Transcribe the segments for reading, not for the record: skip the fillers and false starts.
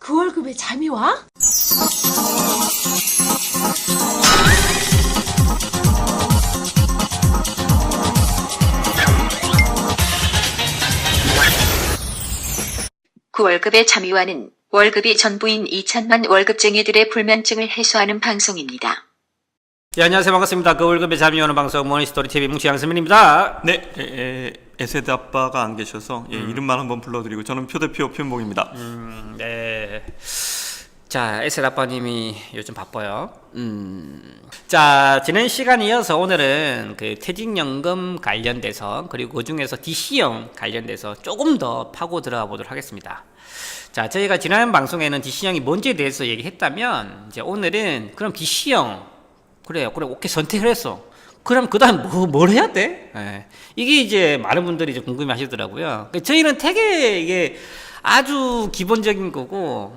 그 월급에 잠이 와? 그 월급의 잠이와는 월급이 전부인 2천만 월급쟁이들의 불면증을 해소하는 방송입니다. 예, 안녕하세요. 반갑습니다. 그 월급에 잠이 오는 방송 모닝스토리TV 뭉치 양세민입니다. 네, 에세드 아빠가 안 계셔서 이름만 한번 불러드리고 저는 표대표 표현봉입니다. 네. 자, 에셀 아빠님이 요즘 바빠요. 자, 지난 시간에 이어서 오늘은 그 퇴직연금 관련돼서 그리고 그 중에서 DC형 관련돼서 조금 더 파고 들어가 보도록 하겠습니다. 자, 저희가 지난 방송에는 DC형이 뭔지에 대해서 얘기했다면 이제 오늘은 그럼 DC형 그래 오케이 선택을 했어. 그럼 그 다음 뭘 해야 돼? 예. 이게 이제 많은 분들이 이제 궁금해 하시더라고요. 저희는 되게 이게 아주 기본적인 거고,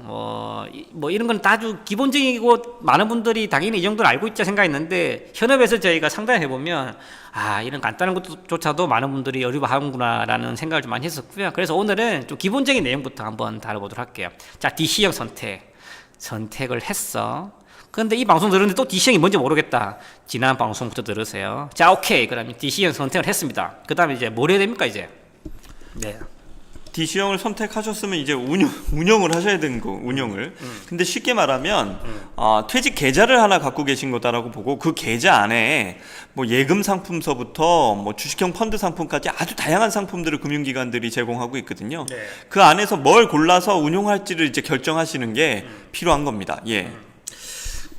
뭐 이런 건 아주 기본적이고, 많은 분들이 당연히 이 정도는 알고 있자 생각했는데, 현업에서 저희가 상담해보면, 이런 간단한 것조차도 많은 분들이 어려워하는구나라는 생각을 좀 많이 했었고요. 그래서 오늘은 좀 기본적인 내용부터 한번 다뤄보도록 할게요. 자, DC형 선택을 했어. 근데 이 방송 들었는데 또 DC형이 뭔지 모르겠다. 지난 방송부터 들으세요. 자, 오케이. 그러면 DC형 선택을 했습니다. 그 다음에 이제 뭘 해야 됩니까, 이제? 네. DC형을 선택하셨으면 이제 운영을 하셔야 되는 거, 운영을. 근데 쉽게 말하면 퇴직 계좌를 하나 갖고 계신 거다라고 보고 그 계좌 안에 뭐 예금 상품서부터 뭐 주식형 펀드 상품까지 아주 다양한 상품들을 금융기관들이 제공하고 있거든요. 네. 그 안에서 뭘 골라서 운용할지를 이제 결정하시는 게 필요한 겁니다. 예.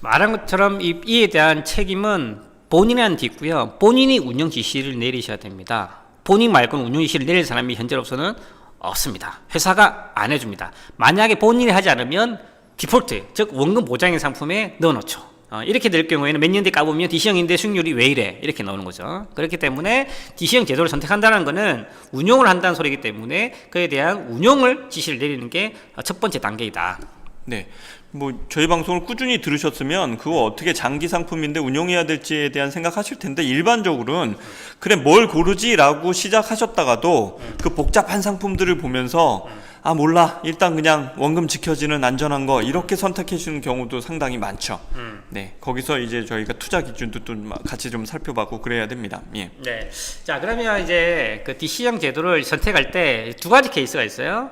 말한 것처럼 이에 대한 책임은 본인한테 있고요. 본인이 운영 지시를 내리셔야 됩니다. 본인 말고는 운영 지시를 내릴 사람이 현재로서는 없습니다. 회사가 안 해줍니다. 만약에 본인이 하지 않으면 디폴트, 즉 원금 보장형 상품에 넣어놓죠. 이렇게 될 경우에는 몇 년 뒤 까보면 DC형인데 수익률이 왜 이래? 이렇게 나오는 거죠. 그렇기 때문에 DC형 제도를 선택한다는 것은 운용을 한다는 소리이기 때문에 그에 대한 운용을 지시를 내리는 게 첫 번째 단계이다. 네. 뭐 저희 방송을 꾸준히 들으셨으면 그거 어떻게 장기 상품인데 운용해야 될지에 대한 생각하실 텐데 일반적으로는 그래 뭘 고르지라고 시작하셨다가도 그 복잡한 상품들을 보면서 몰라 일단 그냥 원금 지켜지는 안전한 거 이렇게 선택해 주는 경우도 상당히 많죠. 네, 거기서 이제 저희가 투자 기준도 또 같이 좀 살펴보고 그래야 됩니다. 예. 네. 자, 그러면 이제 그 DC형 제도를 선택할 때 두 가지 케이스가 있어요.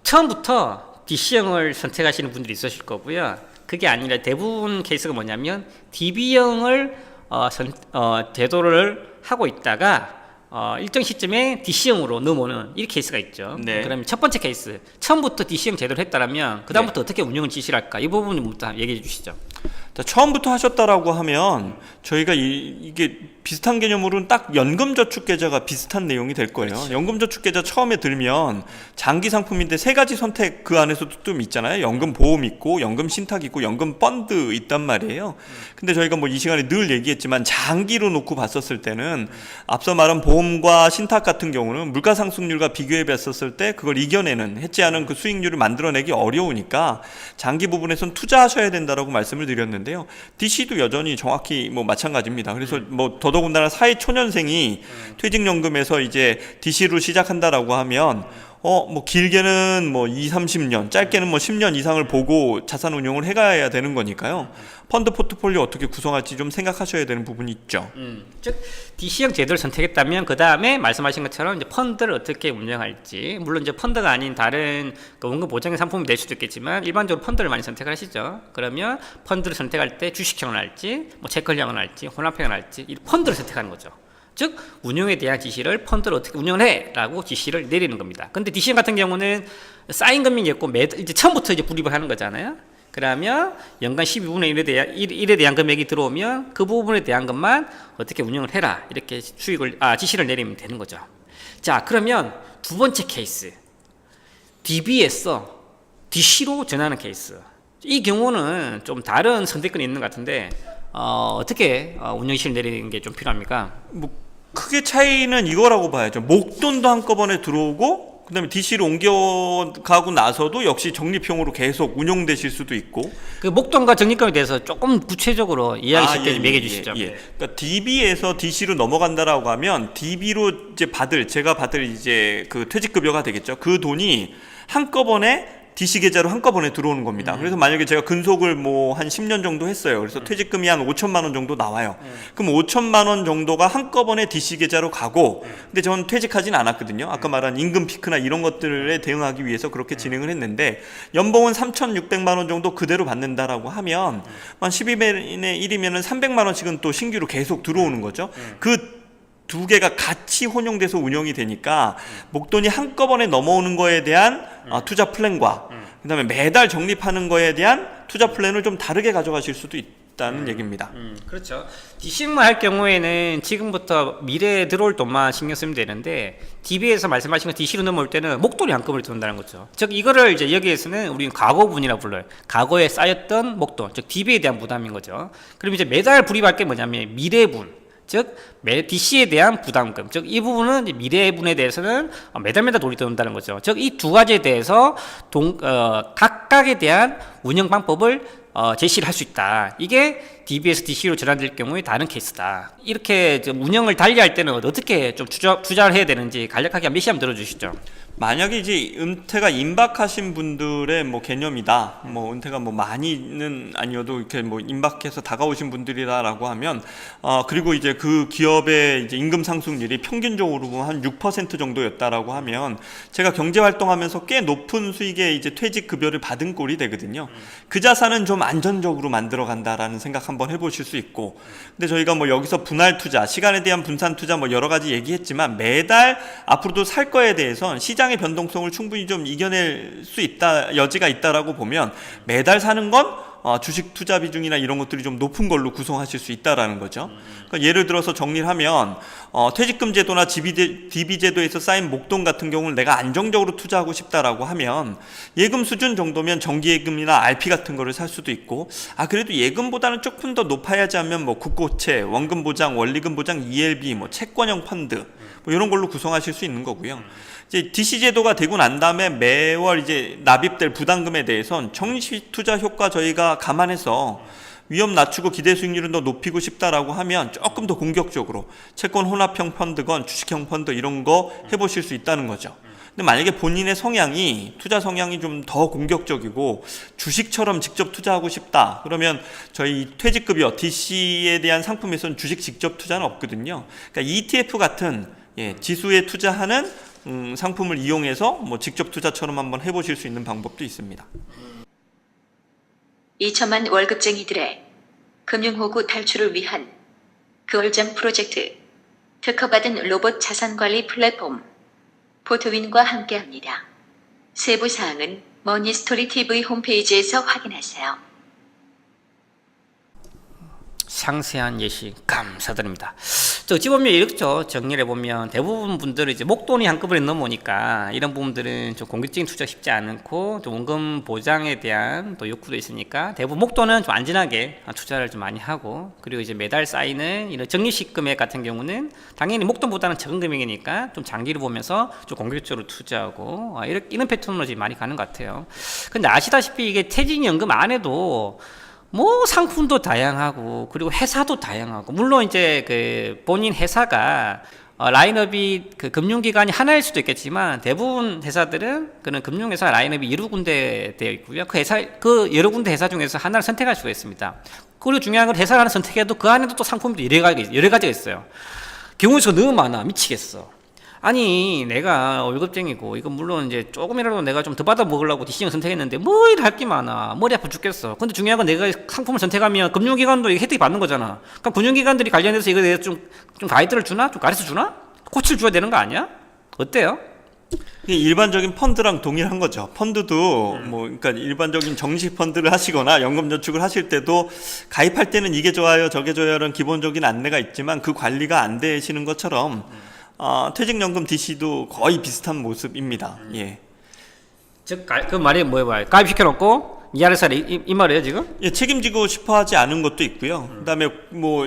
처음부터 DC형을 선택하시는 분들이 있으실 거고요. 그게 아니라 대부분 케이스가 뭐냐면 DB형을 제도를 하고 있다가 일정 시점에 DC형으로 넘어오는 이 케이스가 있죠. 네. 그러면 첫 번째 케이스, 처음부터 DC형 제도를 했다라면 그 다음부터 어떻게 운영을 지시를 할까? 이 부분부터 얘기해 주시죠. 자, 처음부터 하셨다라고 하면 저희가 이게 비슷한 개념으로는 딱 연금저축계좌가 비슷한 내용이 될 거예요. 그렇지. 연금저축계좌 처음에 들면 장기 상품인데 세 가지 선택 그 안에서도 좀 있잖아요. 연금보험 있고 연금신탁 있고 연금펀드 있단 말이에요. 근데 저희가 뭐 이 시간에 늘 얘기했지만 장기로 놓고 봤었을 때는 앞서 말한 보험과 신탁 같은 경우는 물가상승률과 비교해 봤었을 때 그걸 이겨내는 해지하는 그 수익률을 만들어내기 어려우니까 장기 부분에선 투자하셔야 된다라고 말씀을 드렸는데요. DC도 여전히 정확히 뭐 마찬가지입니다. 그래서 뭐 더더군다나 사회초년생이 퇴직연금에서 이제 DC로 시작한다라고 하면 뭐 길게는 뭐 20-30년, 짧게는 뭐 10년 이상을 보고 자산 운용을 해가야 되는 거니까요. 펀드 포트폴리오 어떻게 구성할지 좀 생각하셔야 되는 부분이 있죠. 즉 DC형 제도를 선택했다면 그 다음에 말씀하신 것처럼 이제 펀드를 어떻게 운영할지, 물론 이제 펀드가 아닌 다른 그 원금 보장형 상품이 될 수도 있겠지만 일반적으로 펀드를 많이 선택을 하시죠. 그러면 펀드를 선택할 때 주식형을 할지, 뭐 채권형을 할지, 혼합형을 할지 이 펀드를 선택하는 거죠. 즉 운용에 대한 지시를 펀드를 어떻게 운영을 해라고 지시를 내리는 겁니다. 근데 DC형 같은 경우는 쌓인 금액이 있고 이제 처음부터 이제 불입을 하는 거잖아요. 그러면 연간 12분의 1에 대한 금액이 들어오면 그 부분에 대한 것만 어떻게 운영을 해라 이렇게 지시를 내리면 되는 거죠. 자, 그러면 두 번째 케이스, DB에서 DC로 전하는 케이스. 이 경우는 좀 다른 선택권이 있는 것 같은데 어떻게 운영 지시를 내리는 게 좀 필요합니까? 뭐 크게 차이는 이거라고 봐야죠. 목돈도 한꺼번에 들어오고 그다음에 DC로 옮겨가고 나서도 역시 적립형으로 계속 운용되실 수도 있고. 그 목돈과 적립금에 대해서 조금 구체적으로 이야기 쉽게 좀 얘기해 주시죠. 그러니까 DB에서 DC로 넘어간다라고 하면 DB로 이제 제가 받을 이제 그 퇴직급여가 되겠죠. 그 돈이 한꺼번에 DC 계좌로 한꺼번에 들어오는 겁니다. 그래서 만약에 제가 근속을 뭐 한 10년 정도 했어요. 그래서 퇴직금이 한 5천만 원 정도 나와요. 그럼 5천만 원 정도가 한꺼번에 DC 계좌로 가고, 근데 저는 퇴직하진 않았거든요. 아까 말한 임금 피크나 이런 것들에 대응하기 위해서 그렇게 진행을 했는데, 연봉은 3,600만 원 정도 그대로 받는다라고 하면 한 12분의 1이면은 300만 원씩은 또 신규로 계속 들어오는 거죠. 그 두 개가 같이 혼용돼서 운영이 되니까 목돈이 한꺼번에 넘어오는 거에 대한 투자 플랜과 그다음에 매달 적립하는 거에 대한 투자 플랜을 좀 다르게 가져가실 수도 있다는 얘기입니다. 그렇죠. DC만 할 경우에는 지금부터 미래에 들어올 돈만 신경 쓰면 되는데, DB에서 말씀하신 거 DC로 넘어올 때는 목돈이 한꺼번에 들어온다는 거죠. 즉 이거를 이제 여기에서는 우리는 과거분이라 불러요. 과거에 쌓였던 목돈, 즉 DB에 대한 부담인 거죠. 그럼 이제 매달 불입할 게 뭐냐면 미래분, 즉 DC에 대한 부담금, 즉 이 부분은 미래분에 대해서는 매달 돈이 들어온다는 거죠. 즉 이 두 가지에 대해서 각각에 대한 운영 방법을 제시를 할 수 있다. 이게 DB에서 DC로 전환될 경우에 다른 케이스다. 이렇게 운영을 달리할 때는 어떻게 좀 투자를 해야 되는지 간략하게 한 메시 한번 들어주시죠. 만약에 이제 은퇴가 임박하신 분들의 뭐 개념이다. 뭐 은퇴가 뭐 많이는 아니어도 이렇게 뭐 임박해서 다가오신 분들이다라고 하면, 그리고 이제 그 기업의 이제 임금 상승률이 평균적으로 한 6% 정도였다라고 하면, 제가 경제 활동하면서 꽤 높은 수익의 이제 퇴직 급여를 받은 꼴이 되거든요. 그 자산은 좀 안전적으로 만들어 간다라는 생각 한번 해보실 수 있고, 근데 저희가 뭐 여기서 분할 투자, 시간에 대한 분산 투자 뭐 여러 가지 얘기했지만, 매달 앞으로도 살 거에 대해서는 시장의 변동성을 충분히 좀 이겨낼 수 있다, 여지가 있다라고 보면 매달 사는 건 주식 투자 비중이나 이런 것들이 좀 높은 걸로 구성하실 수 있다라는 거죠. 그러니까 예를 들어서 정리를 하면, 퇴직금 제도나 DB 제도에서 쌓인 목돈 같은 경우는 내가 안정적으로 투자하고 싶다라고 하면 예금 수준 정도면 정기예금이나 RP 같은 거를 살 수도 있고, 그래도 예금보다는 조금 더 높아야지 하면 뭐 국고채, 원금 보장, 원리금 보장, ELB, 뭐 채권형 펀드 뭐 이런 걸로 구성하실 수 있는 거고요. 이제 DC 제도가 되고 난 다음에 매월 이제 납입될 부담금에 대해선 정시 투자 효과 저희가 감안해서 위험 낮추고 기대 수익률을 더 높이고 싶다라고 하면 조금 더 공격적으로 채권 혼합형 펀드건 주식형 펀드 이런 거 해보실 수 있다는 거죠. 근데 만약에 본인의 성향이, 투자 성향이 좀 더 공격적이고 주식처럼 직접 투자하고 싶다 그러면 저희 퇴직급여 DC에 대한 상품에서는 주식 직접 투자는 없거든요. 그러니까 ETF 같은 지수에 투자하는 상품을 이용해서 뭐 직접 투자처럼 한번 해보실 수 있는 방법도 있습니다. 2천만 월급쟁이들의 금융호구 탈출을 위한 그월장 프로젝트, 특허받은 로봇 자산관리 플랫폼 포트윈과 함께합니다. 세부 사항은 머니스토리 TV 홈페이지에서 확인하세요. 상세한 예시 감사드립니다. 어찌 보면 이렇죠. 정리를 해보면 대부분 분들은 이제 목돈이 한꺼번에 넘어오니까 이런 부분들은 좀 공격적인 투자 쉽지 않고, 또 원금 보장에 대한 또 욕구도 있으니까 대부분 목돈은 좀 안전하게 투자를 좀 많이 하고, 그리고 이제 매달 쌓이는 이런 적립식 금액 같은 경우는 당연히 목돈보다는 적은 금액이니까 좀 장기를 보면서 좀 공격적으로 투자하고, 이런 패턴으로 지금 많이 가는 것 같아요. 근데 아시다시피 이게 퇴직연금 안에도 뭐 상품도 다양하고, 그리고 회사도 다양하고, 물론 이제 그 본인 회사가 라인업이 그 금융기관이 하나일 수도 있겠지만, 대부분 회사들은 그런 금융회사 라인업이 여러 군데 되어 있고요. 그 여러 군데 회사 중에서 하나를 선택할 수가 있습니다. 그리고 중요한 건 회사를 하나 선택해도 그 안에도 또 상품이 여러 가지가 있어요. 경우 수가 너무 많아. 미치겠어. 아니 내가 월급쟁이고, 이거 물론 이제 조금이라도 내가 좀 더 받아 먹으려고 DC형 선택했는데 뭐 일 할 게 많아. 머리 아파 죽겠어. 근데 중요한 건 내가 상품을 선택하면 금융기관도 이게 혜택이 받는 거잖아. 그럼 금융기관들이 관련해서 이거에 대해서 좀 가이드를 주나? 좀 가르쳐 주나? 코치를 줘야 되는 거 아니야? 어때요? 일반적인 펀드랑 동일한 거죠. 펀드도 뭐 그러니까 일반적인 정식 펀드를 하시거나 연금 저축을 하실 때도 가입할 때는 이게 좋아요, 저게 좋아요라는 기본적인 안내가 있지만, 그 관리가 안 되시는 것처럼 퇴직연금 DC도 거의 비슷한 모습입니다. 예. 즉 그 말이 뭐예요? 가입시켜놓고 이 안에서 이 말이에요 지금? 예, 책임지고 싶어하지 않은 것도 있고요. 그다음에 뭐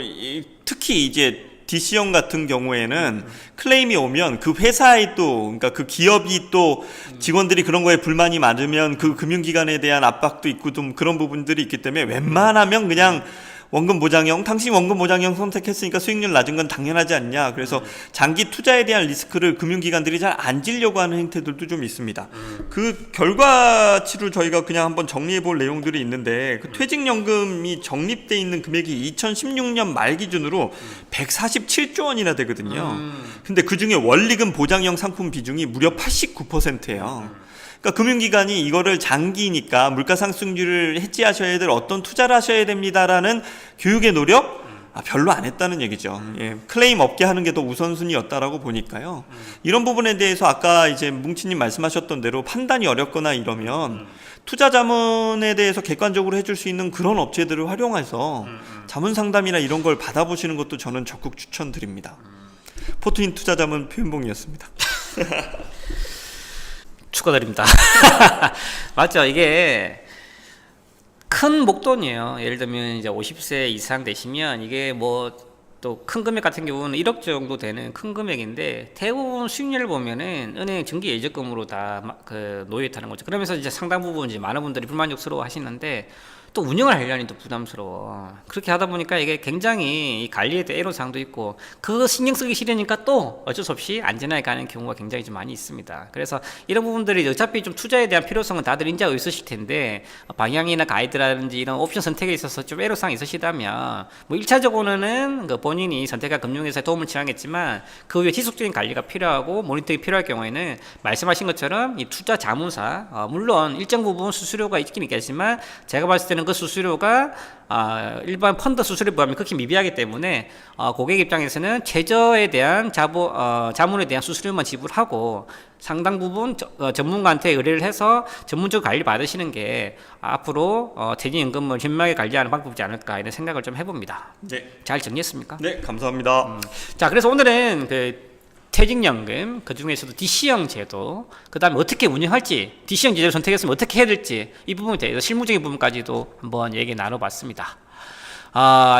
특히 이제 DC형 같은 경우에는 클레임이 오면 그 회사에 또, 그러니까 그 기업이 또 직원들이 그런 거에 불만이 많으면 그 금융기관에 대한 압박도 있고 좀 그런 부분들이 있기 때문에 웬만하면 그냥 원금 보장형, 당신이 원금 보장형 선택했으니까 수익률 낮은 건 당연하지 않냐. 그래서 장기 투자에 대한 리스크를 금융기관들이 잘 안 지려고 하는 행태들도 좀 있습니다. 그 결과치를 저희가 그냥 한번 정리해 볼 내용들이 있는데, 그 퇴직연금이 적립돼 있는 금액이 2016년 말 기준으로 147조 원이나 되거든요. 근데 그 중에 원리금 보장형 상품 비중이 무려 89%예요. 그러니까 금융기관이 이거를 장기니까 물가상승률을 해지하셔야 될 어떤 투자를 하셔야 됩니다라는 교육의 노력 별로 안 했다는 얘기죠. 예, 클레임 없게 하는 게 더 우선순위였다라고 보니까요. 이런 부분에 대해서 아까 이제 뭉치님 말씀하셨던 대로 판단이 어렵거나 이러면 투자 자문에 대해서 객관적으로 해줄 수 있는 그런 업체들을 활용해서 자문 상담이나 이런 걸 받아보시는 것도 저는 적극 추천드립니다. 포트인 투자 자문 표현봉이었습니다. 축하드립니다. 맞죠? 이게 큰 목돈이에요. 예를 들면 이제 50세 이상 되시면 이게 뭐 또 큰 금액 같은 경우는 1억 정도 되는 큰 금액인데, 대부분 수익률을 보면은 은행 정기 예적금으로 다 그 놓여 있다는 거죠. 그러면서 이제 상당 부분 이제 많은 분들이 불만족스러워 하시는데, 또 운영을 하려니 또 부담스러워. 그렇게 하다 보니까 이게 굉장히 이 관리에 대해 애로사항도 있고, 그거 신경 쓰기 싫으니까 또 어쩔 수 없이 안전하게 가는 경우가 굉장히 좀 많이 있습니다. 그래서 이런 부분들이 어차피 좀 투자에 대한 필요성은 다들 인지하고 있으실 텐데, 방향이나 가이드라든지 이런 옵션 선택에 있어서 좀 애로사항이 있으시다면, 뭐 1차적으로는 그 본인이 선택한 금융회사에 도움을 청하겠지만, 그 후에 지속적인 관리가 필요하고 모니터링이 필요할 경우에는 말씀하신 것처럼 이 투자 자문사, 물론 일정 부분 수수료가 있긴 있겠지만, 제가 봤을 때는 그 수수료가 일반 펀드 수수료에 비하면 극히 미비하기 때문에 고객 입장에서는 최저에 대한 자문에 대한 수수료만 지불하고 상당 부분 전문가한테 의뢰를 해서 전문적 관리 받으시는 게 앞으로 퇴직연금을 현명하게 관리하는 방법이지 않을까 이런 생각을 좀 해봅니다. 네, 잘 정리했습니까? 네, 감사합니다. 자, 그래서 오늘은 그 퇴직연금, 그 중에서도 DC형 제도, 그 다음에 어떻게 운영할지, DC형 제도를 선택했으면 어떻게 해야 될지, 이 부분에 대해서 실무적인 부분까지도 한번 얘기 나눠봤습니다.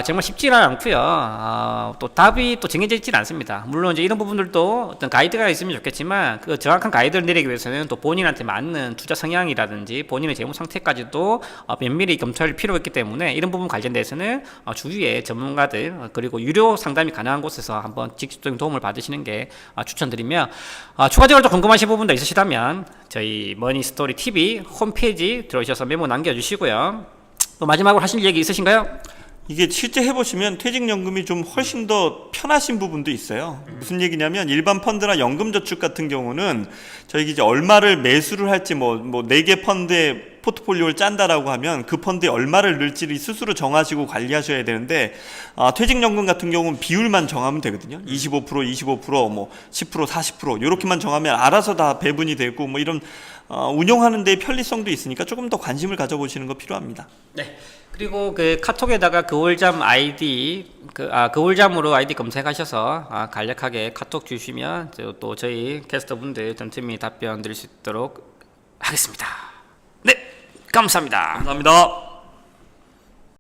정말 쉽지는 않고요. 또 답이 또 정해져 있지는 않습니다. 물론 이제 이런 부분들도 어떤 가이드가 있으면 좋겠지만, 그 정확한 가이드를 내리기 위해서는 또 본인한테 맞는 투자 성향이라든지 본인의 재무 상태까지도 면밀히 검토할 필요가 있기 때문에, 이런 부분 관련돼서는 주위에 전문가들 그리고 유료 상담이 가능한 곳에서 한번 직접적인 도움을 받으시는 게 추천드리며, 추가적으로 좀 궁금하신 부분도 있으시다면 저희 머니스토리 TV 홈페이지 들어오셔서 메모 남겨주시고요. 또 마지막으로 하실 얘기 있으신가요? 이게 실제 해보시면 퇴직연금이 좀 훨씬 더 편하신 부분도 있어요. 무슨 얘기냐면, 일반 펀드나 연금저축 같은 경우는 저희 이제 얼마를 매수를 할지 뭐 4개 펀드에 포트폴리오를 짠다라고 하면 그 펀드에 얼마를 넣을지를 스스로 정하시고 관리하셔야 되는데, 퇴직연금 같은 경우는 비율만 정하면 되거든요. 25%, 25%, 뭐 10%, 40% 이렇게만 정하면 알아서 다 배분이 되고, 뭐 이런 운영하는 데 편리성도 있으니까 조금 더 관심을 가져보시는 거 필요합니다. 네. 그리고 그 카톡에다가 그월잠 아이디, 그월잠으로 아이디 검색하셔서 간략하게 카톡 주시면 또 저희 캐스터분들 틈틈이 답변 드릴 수 있도록 하겠습니다. 네, 감사합니다. 감사합니다.